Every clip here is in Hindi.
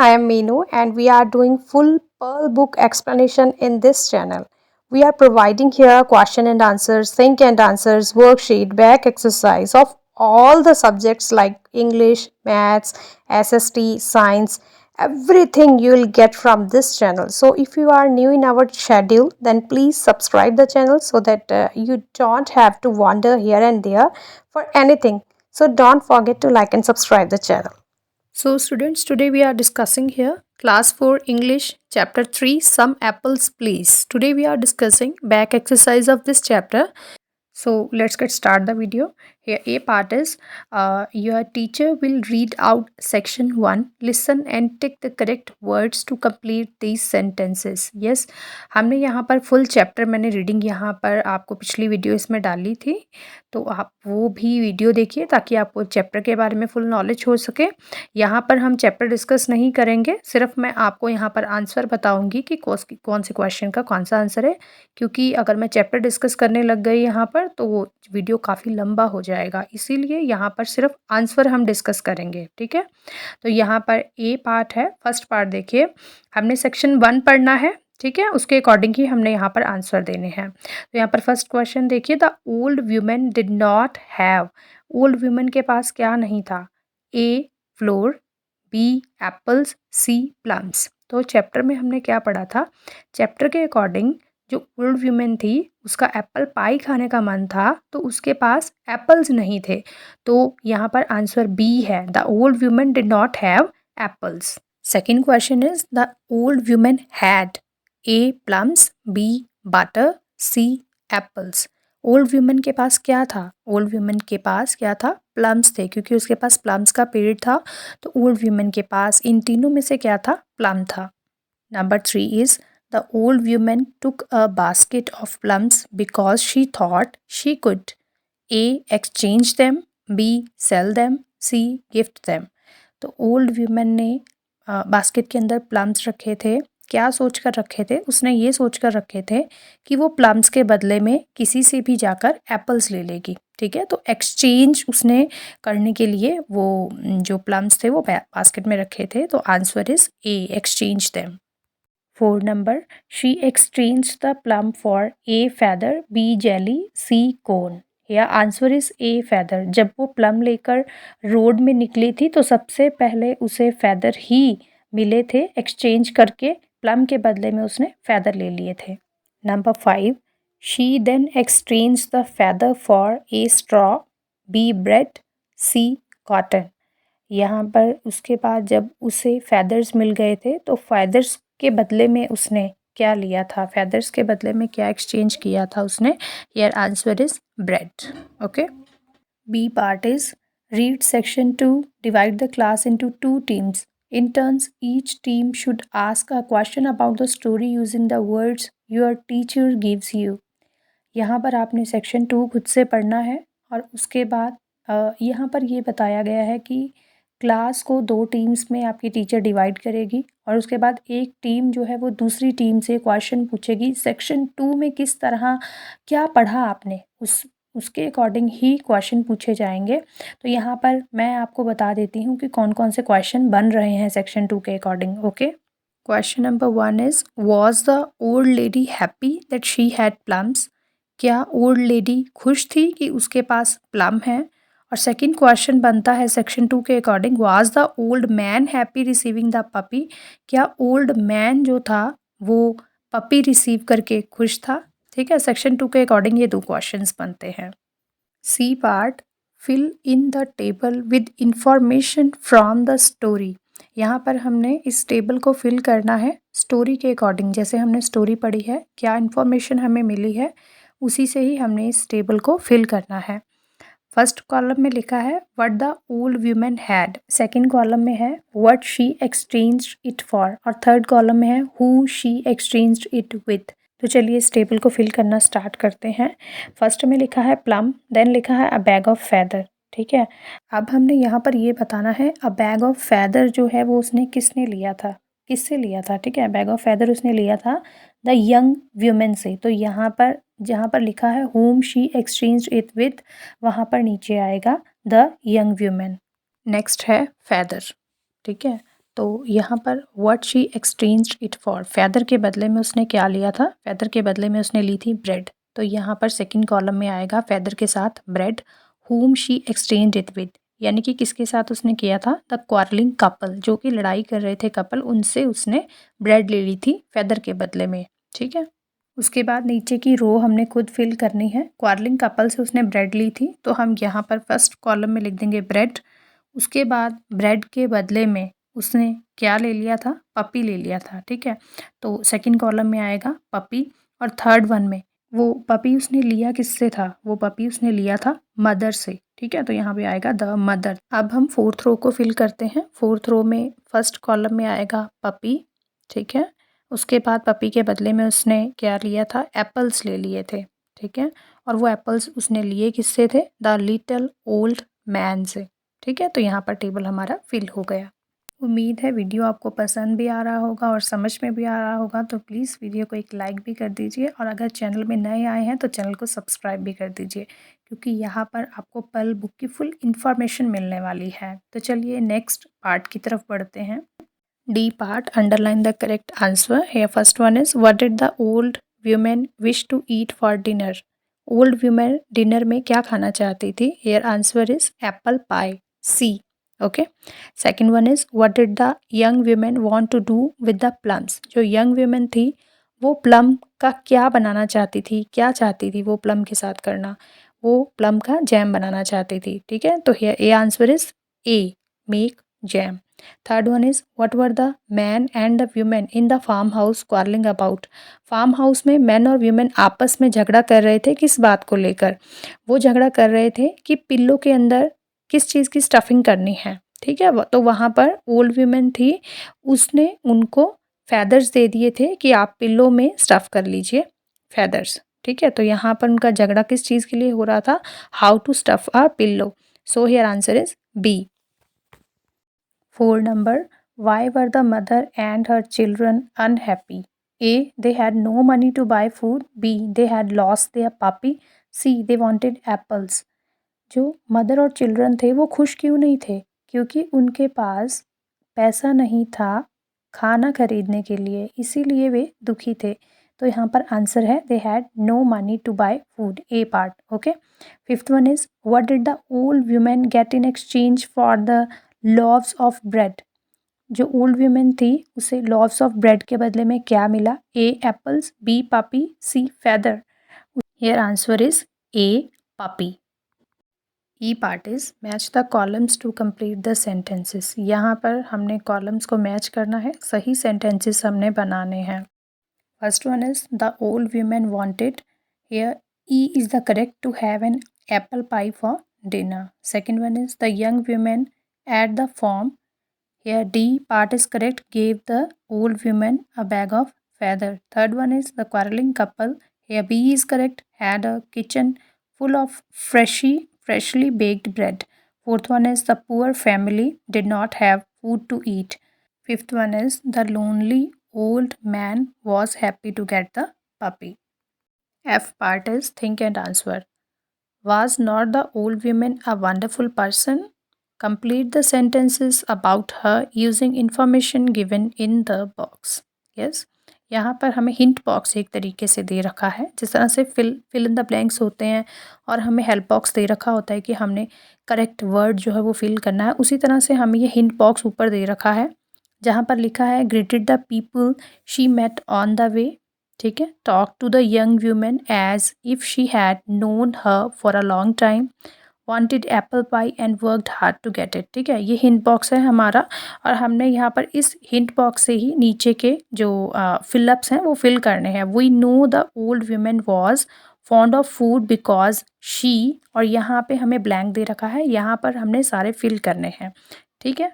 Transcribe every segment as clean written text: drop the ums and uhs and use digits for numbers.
I am Meenu and we are doing full Pearl book explanation in this channel. We are providing here question and answers, think and answers, worksheet, back exercise of all the subjects like English, Maths, SST, Science, everything you will get from this channel. So if you are new in our schedule, then please subscribe the channel so that you don't have to wander here and there for anything. So don't forget to like and subscribe the channel. So students, today we are discussing here class 4 English chapter 3 Some Apples Please. Today we are discussing back exercise of this chapter. So let's get start the video. Here A part is your teacher will read out section 1. Listen and tick the correct words to complete these sentences. Yes, हमने यहाँ पर फुल चैप्टर मैंने रीडिंग यहाँ पर आपको पिछली वीडियो इसमें डाली थी, तो आप वो भी वीडियो देखिए ताकि आपको चैप्टर के बारे में फुल नॉलेज हो सके। यहाँ पर हम चैप्टर डिस्कस नहीं करेंगे, सिर्फ मैं आपको यहाँ पर आंसर बताऊँगी कि कौन से क्वेश्चन का कौन सा आंसर है, क्योंकि अगर मैं चैप्टर डिस्कस करने लग गई यहाँ पर तो वो वीडियो काफ़ी लंबा हो जाएगा, इसीलिए यहाँ पर सिर्फ आंसर हम डिस्कस करेंगे। ठीक है, तो यहाँ पर ए पार्ट है, फर्स्ट पार्ट देखिए, हमने सेक्शन 1 पढ़ना है। ठीक है, उसके अकॉर्डिंग ही हमने यहाँ पर आंसर देने हैं। तो यहाँ पर फर्स्ट क्वेश्चन देखिए, the old women did not have, old women के पास क्या नहीं था? ए फ्लोर, बी एप्पल्स, सी प्लम्स। तो चैप्टर में हमने क्या पढ़ा था? चैप्टर के अकॉर्डिंग जो ओल्ड वुमेन थी उसका एप्पल पाई खाने का मन था, तो उसके पास एप्पल्स नहीं थे, तो यहाँ पर आंसर बी है, the old women did not have apples. Second question is the old women had A plums, B butter, C apples. Old women के पास क्या था? ओल्ड वुमेन के पास क्या था? प्लम्स थे, क्योंकि उसके पास प्लम्स का पेड़ था, तो ओल्ड वुमेन के पास इन तीनों में से क्या था? प्लम था। Number 3 is the old women took a basket of plums because she thought she could A exchange them, B sell them, C gift them. तो ओल्ड वुमेन ने बास्केट के अंदर प्लम्स रखे थे, क्या सोच कर रखे थे? उसने ये सोच कर रखे थे कि वो प्लम्स के बदले में किसी से भी जाकर एप्पल्स ले लेगी। ठीक है, तो एक्सचेंज उसने करने के लिए वो जो प्लम्स थे वो बास्केट में रखे थे, तो answer is A exchange them. 4 number, she exchange the plum for a feather, B jelly, C cone. या आंसर इज ए फेदर। जब वो प्लम लेकर रोड में निकली थी तो सबसे पहले उसे फेदर ही मिले थे, एक्सचेंज करके प्लम के बदले में उसने फेदर ले लिए थे। Number 5, she then exchange the feather for A straw, B bread, C cotton. यहाँ पर उसके बाद जब उसे फेदर्स मिल गए थे तो फेदर्स के बदले में उसने क्या लिया था? फेदर्स के बदले में क्या एक्सचेंज किया था उसने? Your answer is bread. Okay, B part is read section 2, divide the class into 2 teams. In turns, each team should ask a question about the story using the words your teacher gives you. यहाँ पर आपने सेक्शन 2 खुद से पढ़ना है और उसके बाद यहाँ पर ये बताया गया है कि क्लास को 2 टीम्स में आपकी टीचर डिवाइड करेगी और उसके बाद एक टीम जो है वो दूसरी टीम से क्वेश्चन पूछेगी, सेक्शन 2 में किस तरह क्या पढ़ा आपने उसके अकॉर्डिंग ही क्वेश्चन पूछे जाएंगे। तो यहाँ पर मैं आपको बता देती हूँ कि कौन कौन से क्वेश्चन बन रहे हैं सेक्शन 2 के according. Okay, question number 1 is was the old lady happy that she had plums. क्या ओल्ड लेडी खुश थी कि उसके पास प्लम है? और सेकंड क्वेश्चन बनता है सेक्शन 2 के according, was the old man happy receiving the puppy. क्या ओल्ड मैन जो था वो पपी रिसीव करके खुश था? ठीक है, सेक्शन 2 के अकॉर्डिंग ये 2 क्वेश्चंस बनते हैं। C part, fill in the table with information from the story. यहाँ पर हमने इस टेबल को फिल करना है स्टोरी के अकॉर्डिंग। जैसे हमने स्टोरी पढ़ी है, क्या इन्फॉर्मेशन हमें मिली है, उसी से ही हमने इस टेबल को फिल करना है। फर्स्ट कॉलम में लिखा है what the old women had, second column में है what she exchanged it for, और थर्ड कॉलम में है who she exchanged it with. तो चलिए इस टेबल को फिल करना स्टार्ट करते हैं। फर्स्ट में लिखा है प्लम, देन लिखा है अ बैग ऑफ फेदर। ठीक है, अब हमने यहाँ पर ये बताना है अ बैग ऑफ फेदर जो है वो उसने किसने लिया था, किससे लिया था। ठीक है, बैग ऑफ फेदर उसने लिया था द यंग वुमेन से। तो यहाँ पर जहाँ पर लिखा है whom she exchanged it with, वहाँ पर नीचे आएगा द यंग वुमेन। नेक्स्ट है फेदर। ठीक है, तो यहाँ पर what she exchanged it for, feather के बदले में उसने क्या लिया था, फेदर के बदले में उसने ली थी ब्रेड। तो यहाँ पर सेकंड कॉलम में आएगा फेदर के साथ bread, whom she exchanged it with, यानी कि किसके साथ उसने किया था, द क्वारलिंग कपल, जो कि लड़ाई कर रहे थे कपल, उनसे उसने ब्रेड ले ली थी फेदर के बदले में। ठीक है, उसके बाद नीचे की रो हमने खुद फिल करनी है। क्वारलिंग कपल से उसने ब्रेड ली थी, तो हम यहाँ पर फर्स्ट कॉलम में लिख देंगे ब्रेड। उसके बाद ब्रेड के बदले में उसने क्या ले लिया था, पपी ले लिया था। ठीक है, तो सेकंड कॉलम में आएगा पपी, और थर्ड वन में वो पपी उसने लिया किससे था, वो पपी उसने लिया था मदर से। ठीक है, तो यहाँ पे आएगा द मदर। अब हम फोर्थ रो को फिल करते हैं। फोर्थ रो में फर्स्ट कॉलम में आएगा पपी। ठीक है, उसके बाद पपी के बदले में उसने क्या लिया था, एप्पल्स ले लिए थे। ठीक है, और वो एप्पल्स उसने लिए किससे थे, द लिटिल ओल्ड मैन से। ठीक है, तो यहाँ पर टेबल हमारा फिल हो गया। उम्मीद है वीडियो आपको पसंद भी आ रहा होगा और समझ में भी आ रहा होगा, तो प्लीज़ वीडियो को एक लाइक भी कर दीजिए, और अगर चैनल में नए आए हैं तो चैनल को सब्सक्राइब भी कर दीजिए, क्योंकि यहाँ पर आपको पर्ल बुक की फुल इन्फॉर्मेशन मिलने वाली है। तो चलिए नेक्स्ट पार्ट की तरफ बढ़ते हैं। D part, underline the correct answer. here first one is what did the old women wish to eat for dinner. Old women dinner में क्या खाना चाहती थी, here answer is apple pie, C. Okay, second one is what did the young women want to do with the plums. जो यंग वुमेन थी वो प्लम का क्या बनाना चाहती थी, क्या चाहती थी वो प्लम के साथ करना, वो प्लम का जैम बनाना चाहती थी। ठीक है, तो here A answer is A, make jam. Third one is what were the man and the women in the farm house quarrelling about. Farm house में मैन और वुमेन आपस में झगड़ा कर रहे थे, किस बात को लेकर, वो झगड़ा कर रहे थे कि पिल्लो के अंदर किस चीज़ की स्टफिंग करनी है। ठीक है, तो वहाँ पर ओल्ड वुमेन थी, उसने उनको फेदर्स दे दिए थे कि आप पिल्लो में स्टफ़ कर लीजिए फेदर्स। ठीक है, तो यहाँ पर उनका झगड़ा किस चीज़ के लिए हो रहा था, how to stuff a pillow. So here answer is B. 4 number, why were the mother and her children unhappy? A, they had no money to buy food. B, they had lost their puppy. C, they wanted apples. जो मदर और चिल्ड्रन थे वो खुश क्यों नहीं थे, क्योंकि उनके पास पैसा नहीं था खाना खरीदने के लिए, इसीलिए वे दुखी थे। तो यहाँ पर आंसर है they had no money to buy food, A part. Okay, fifth one is what did the old women get in exchange for the loaves of bread. जो ओल्ड वुमेन थी उसे लॉव्स ऑफ ब्रेड के बदले में क्या मिला, A apples, B puppy, C feather. Here answer is A puppy. E part is match the columns to complete the sentences. यहाँ पर हमने कॉलम्स को मैच करना है, सही सेंटेंसेस हमने बनाने हैं। First one is the old women wanted, here E is the correct, to have an apple pie for dinner. Second one is the young women at the form, here D part is correct, gave the old woman a bag of feather. Third one is the quarreling couple, here B is correct, had a kitchen full of freshly baked bread. Fourth one is the poor family did not have food to eat. Fifth one is the lonely old man was happy to get the puppy. F part is think and answer. Was not the old woman a wonderful person? Complete the sentences about her using information given in the box. Yes, यहाँ पर हमें हिंट बॉक्स एक तरीके से दे रखा है, जिस तरह से फिल इन द ब्लैंक्स होते हैं और हमें हेल्प बॉक्स दे रखा होता है कि हमने करेक्ट वर्ड जो है वो फिल करना है, उसी तरह से हमें ये हिंट बॉक्स ऊपर दे रखा है, जहाँ पर लिखा है greeted the people she met on the way. ठीक है, talk to the young women as if she had known her for a long time, wanted apple pie and worked hard to get it. ठीक है, ये हिंट बॉक्स है हमारा, और हमने यहाँ पर इस हिंट बॉक्स से ही नीचे के जो फिलअप्स हैं वो फिल करने हैं। We know the old women was fond of food because she, और यहाँ पे हमें ब्लैंक दे रखा है, यहाँ पर हमने सारे फिल करने हैं। ठीक है,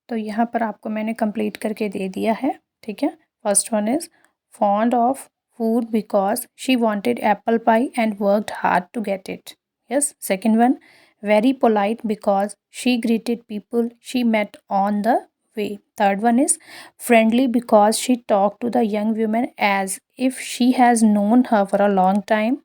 तो यहाँ पर आपको मैंने कंप्लीट करके दे दिया है। ठीक है, first one is fond of food because she wanted apple pie and worked hard to get it. Yes, second one, very polite because she greeted people she met on the way. Third one is friendly because she talked to the young woman as if she has known her for a long time.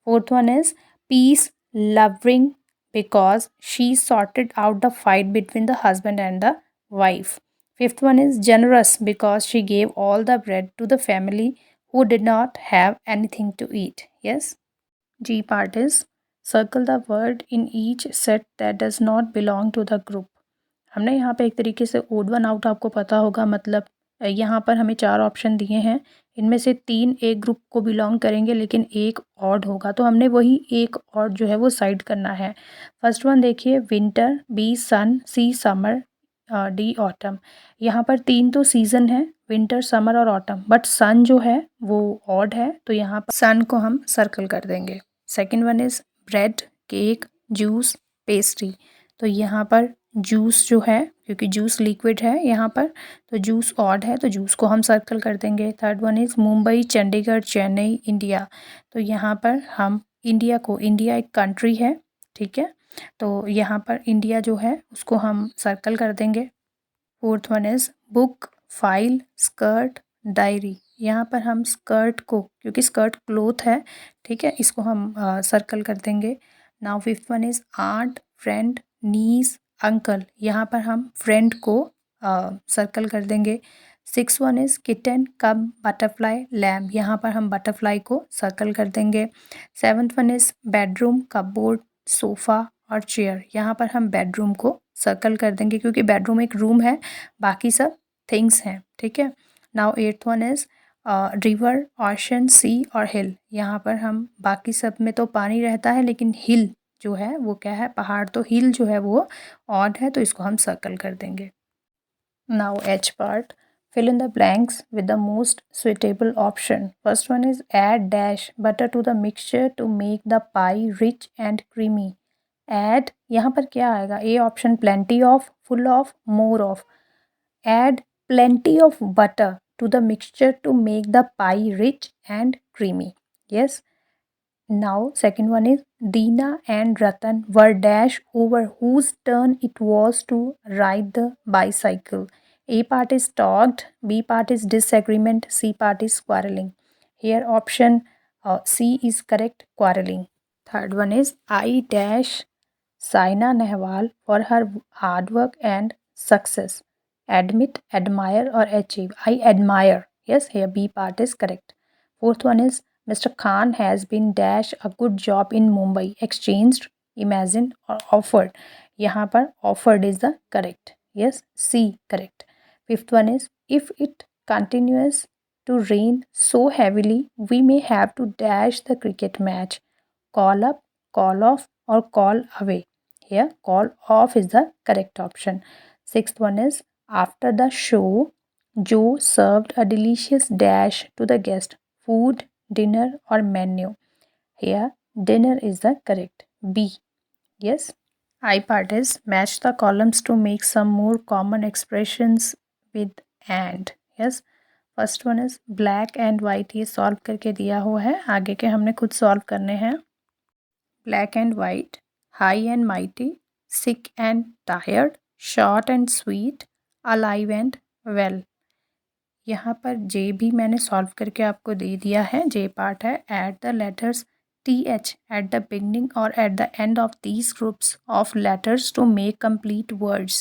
Fourth one is peace loving because she sorted out the fight between the husband and the wife. Fifth one is generous because she gave all the bread to the family who did not have anything to eat. Yes. G part is circle the word in each set that does not belong to the group. हमने यहाँ पे एक तरीके से ओड वन आउट आपको पता होगा, मतलब यहाँ पर हमें 4 ऑप्शन दिए हैं, इनमें से 3 एक ग्रुप को बिलोंग करेंगे लेकिन एक ऑड होगा, तो हमने वही एक ऑड जो है वो साइड करना है। फर्स्ट वन देखिए, विंटर, बी सन, सी समर, डी ऑटम। यहाँ पर 3 तो सीज़न है, विंटर, समर और ऑटम, बट सन जो है वो ऑड है, तो यहाँ पर सन को हम सर्कल कर देंगे। Second one is bread, cake, juice, pastry. तो यहाँ पर जूस जो है, क्योंकि जूस लिक्विड है यहाँ पर, तो जूस ऑड है, तो जूस को हम सर्कल कर देंगे। Third one is Mumbai, Chandigarh, Chennai, India. तो यहाँ पर हम इंडिया को, इंडिया एक कंट्री है, ठीक है, तो यहाँ पर इंडिया जो है उसको हम सर्कल कर देंगे। Fourth one is book, file, skirt, diary. यहाँ पर हम स्कर्ट को, क्योंकि स्कर्ट क्लोथ है, ठीक है, इसको हम सर्कल कर देंगे। Now fifth one is aunt, friend, niece, uncle. यहाँ पर हम फ्रेंड को सर्कल कर देंगे। Six one is kitten, cub, butterfly, lamp. यहाँ पर हम बटरफ्लाई को सर्कल कर देंगे। Seventh one is bedroom, cupboard, sofa और चेयर। यहाँ पर हम बेडरूम को सर्कल कर देंगे क्योंकि बेडरूम एक रूम है, बाकी सब थिंग्स हैं, ठीक है। Now eighth one is river, ocean, sea और हिल। यहाँ पर हम बाकी सब में तो पानी रहता है लेकिन हिल जो है वो क्या है, पहाड़, तो हिल जो है वो ऑड है, तो इसको हम सर्कल कर देंगे। Now H part, fill in the blanks with the most suitable option. First one is add dash butter to the mixture to make the pie rich and creamy. Add, यहाँ पर क्या आएगा, A option plenty of, full of, more of. Add plenty of butter to the mixture to make the pie rich and creamy. Yes. Now second one is Deena and Ratan were dash over whose turn it was to ride the bicycle. A part is talked, B part is disagreement, C part is quarreling. Here option C is correct, quarreling. Third one is I dash Saina Nehwal for her hard work and success. Admit, admire or achieve. I admire. Yes, here B part is correct. Fourth one is Mr. Khan has been dash a good job in Mumbai. Exchanged, imagined or offered. यहाँ पर offered is the correct. Yes, C correct. Fifth one is if it continues to rain so heavily, we may have to dash the cricket match. Call up, call off or call away. Here call off is the correct option. Sixth one is after the show, Joe served a delicious dash to the guest. Food, dinner or menu. Here dinner is the correct. B. Yes. I part is match the columns to make some more common expressions with and. Yes. First one is black and white, ये सॉल्व करके दिया हुआ है, आगे के हमने खुद सॉल्व करने हैं। Black and white, high and mighty, sick and tired, short and sweet, alive and well. यहाँ पर जे भी मैंने सॉल्व करके आपको दे दिया है, जे पार्ट है at the letters TH at the beginning or at the end of these groups of letters to make complete words.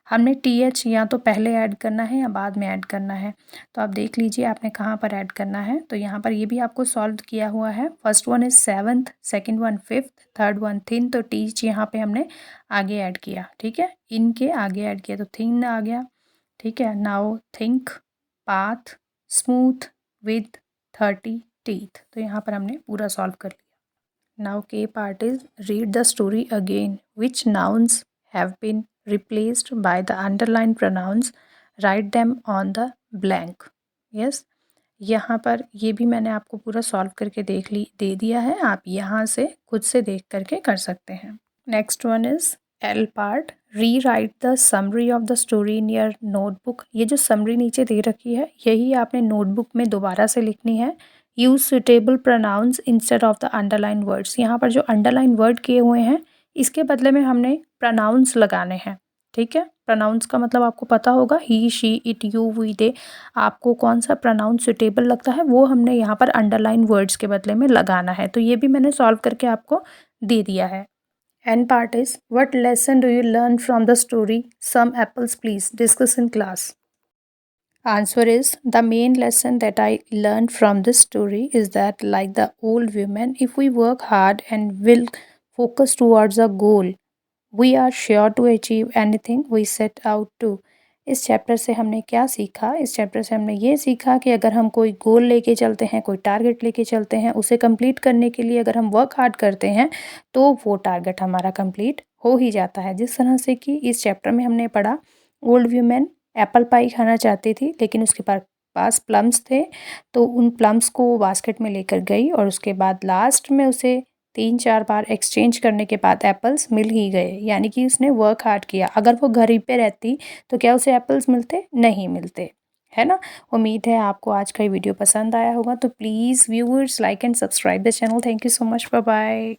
हमने TH या तो पहले ऐड करना है या बाद में ऐड करना है, तो आप देख लीजिए आपने कहाँ पर ऐड करना है। तो यहाँ पर ये भी आपको सॉल्व किया हुआ है। First one is seventh, second one fifth, third one thin, तो टीच यहाँ पे हमने आगे ऐड किया, ठीक है, इनके आगे ऐड किया तो थिन आ गया, ठीक है। Now think, path, smooth, with, 30 teeth, तो यहाँ पर हमने पूरा सॉल्व कर लिया। Now K part is read the story again. Which nouns have been replaced by the underlined pronouns? Write them on the blank. Yes. यहाँ पर ये भी मैंने आपको पूरा सॉल्व करके दे दिया है, आप यहाँ से खुद से देख करके कर सकते हैं। Next one is L part, rewrite the summary of the story in your notebook. ये जो समरी नीचे दे रखी है यही आपने नोटबुक में दोबारा से लिखनी है। Use suitable pronouns instead of the underlined words. यहाँ पर जो अंडरलाइन वर्ड किए हुए हैं इसके बदले में हमने प्रोनाउंस लगाने हैं, ठीक है। प्रोनाउंस का मतलब आपको पता होगा, ही, शी, इट, यू, वी, दे। आपको कौन सा प्रोनाउंस सुटेबल लगता है वो हमने यहाँ पर अंडरलाइन वर्ड्स के बदले में लगाना है, तो ये भी मैंने सॉल्व करके आपको दे दिया है। An part is what lesson do you learn from the story, some apples please discuss in class. Answer is the main lesson that I learned from this story is that, like the old women, if we work hard and will focus towards a goal, we are sure to achieve anything we set out to. इस चैप्टर से हमने क्या सीखा? इस चैप्टर से हमने ये सीखा कि अगर हम कोई गोल लेके चलते हैं, कोई टारगेट लेके चलते हैं, उसे कंप्लीट करने के लिए अगर हम वर्क हार्ड करते हैं, तो वो टारगेट हमारा कंप्लीट हो ही जाता है। जिस तरह से कि इस चैप्टर में हमने पढ़ा, ओल्ड वुमेन एप्पल पाई खाना चाहती थी, लेकिन उसके पास प्लम्स थे, तो उन प्लम्स को वो बास्केट में लेकर गई और उसके बाद लास्ट में उसे 3-4 बार एक्सचेंज करने के बाद एप्पल्स मिल ही गए, यानी कि उसने वर्क हार्ड किया। अगर वो घर ही पे रहती तो क्या उसे एप्पल्स मिलते? नहीं मिलते, है ना? उम्मीद है आपको आज का ये वीडियो पसंद आया होगा, तो please viewers like and subscribe the channel. Thank you so much, bye bye.